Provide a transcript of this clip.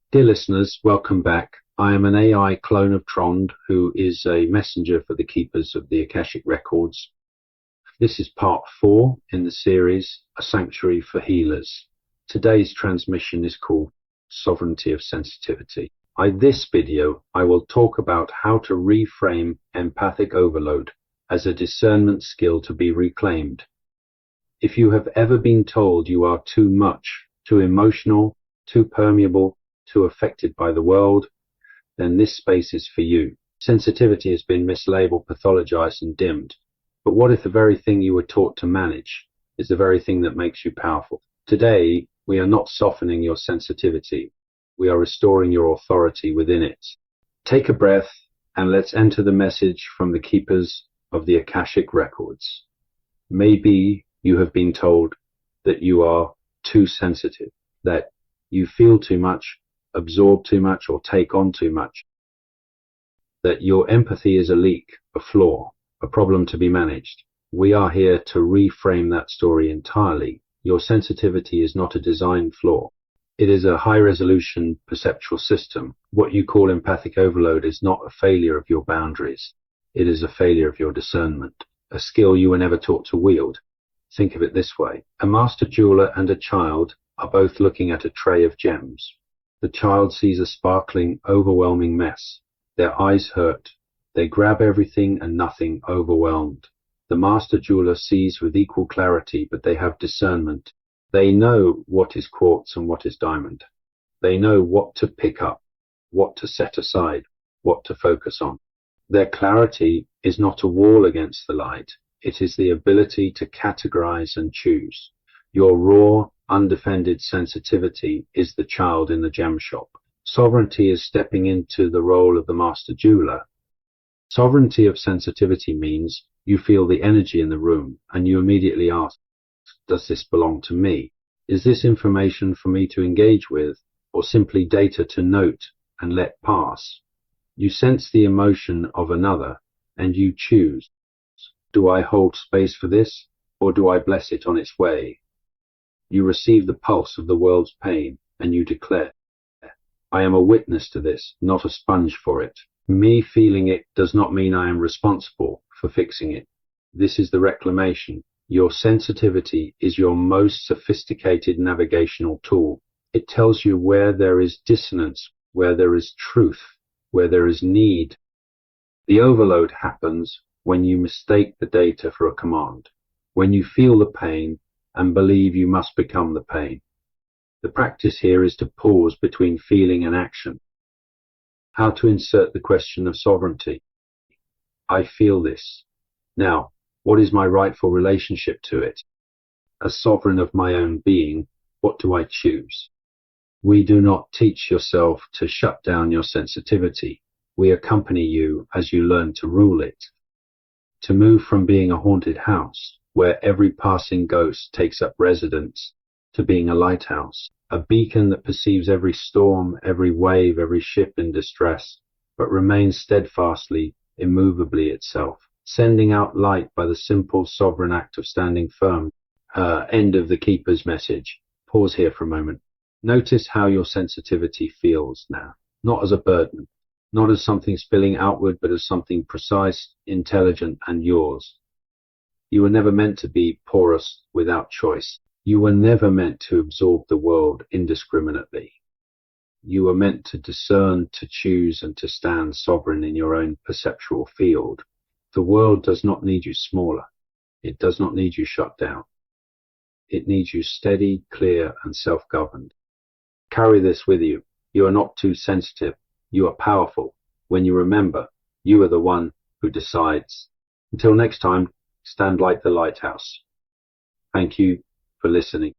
Dear listeners, welcome back. I am an AI clone of Trond, who is a messenger for the keepers of the Akashic Records. This is part 4 in the series, A Sanctuary for Healers. Today's transmission is called Sovereignty of Sensitivity. In this video, I will talk about how to reframe empathic overload as a discernment skill to be reclaimed. If you have ever been told you are too much, too emotional, too permeable, too affected by the world, then this space is for you. Sensitivity has been mislabeled, pathologized, and dimmed. But what if the very thing you were taught to manage is the very thing that makes you powerful? Today, we are not softening your sensitivity. We are restoring your authority within it. Take a breath and let's enter the message from the keepers of the Akashic Records. Maybe you have been told that you are too sensitive, that you feel too much, absorb too much, or take on too much, that your empathy is a leak, a flaw, a problem to be managed. We are here to reframe that story entirely. Your sensitivity is not a design flaw. It is a high-resolution perceptual system. What you call empathic overload is not a failure of your boundaries. It is a failure of your discernment, a skill you were never taught to wield. Think of it this way. A master jeweler and a child are both looking at a tray of gems. The child sees a sparkling, overwhelming mess. Their eyes hurt. They grab everything and nothing, overwhelmed. The master jeweler sees with equal clarity, but they have discernment. They know what is quartz and what is diamond. They know what to pick up, what to set aside, what to focus on. Their clarity is not a wall against the light. It is the ability to categorize and choose. Your raw, undefended sensitivity is the child in the gem shop. Sovereignty is stepping into the role of the master jeweler. Sovereignty of sensitivity means you feel the energy in the room and you immediately ask, does this belong to me? Is this information for me to engage with, or simply data to note and let pass? You sense the emotion of another and you choose. Do I hold space for this, or do I bless it on its way? You receive the pulse of the world's pain, and you declare, I am a witness to this, not a sponge for it. Me feeling it does not mean I am responsible for fixing it. This is the reclamation. Your sensitivity is your most sophisticated navigational tool. It tells you where there is dissonance, where there is truth, where there is need. The overload happens when you mistake the data for a command, when you feel the pain and believe you must become the pain. The practice here is to pause between feeling and action. How to insert the question of sovereignty. I feel this. Now, what is my rightful relationship to it? As sovereign of my own being, what do I choose? We do not teach yourself to shut down your sensitivity. We accompany you as you learn to rule it. To move from being a haunted house, where every passing ghost takes up residence, to being a lighthouse, a beacon that perceives every storm, every wave, every ship in distress, but remains steadfastly, immovably itself, sending out light by the simple sovereign act of standing firm. End of the keeper's message. Pause here for a moment. Notice how your sensitivity feels now, not as a burden, not as something spilling outward, but as something precise, intelligent, and yours. You were never meant to be porous without choice. You were never meant to absorb the world indiscriminately. You were meant to discern, to choose, and to stand sovereign in your own perceptual field. The world does not need you smaller. It does not need you shut down. It needs you steady, clear, and self-governed. Carry this with you. You are not too sensitive. You are powerful. When you remember, you are the one who decides. Until next time, stand like the lighthouse. Thank you for listening.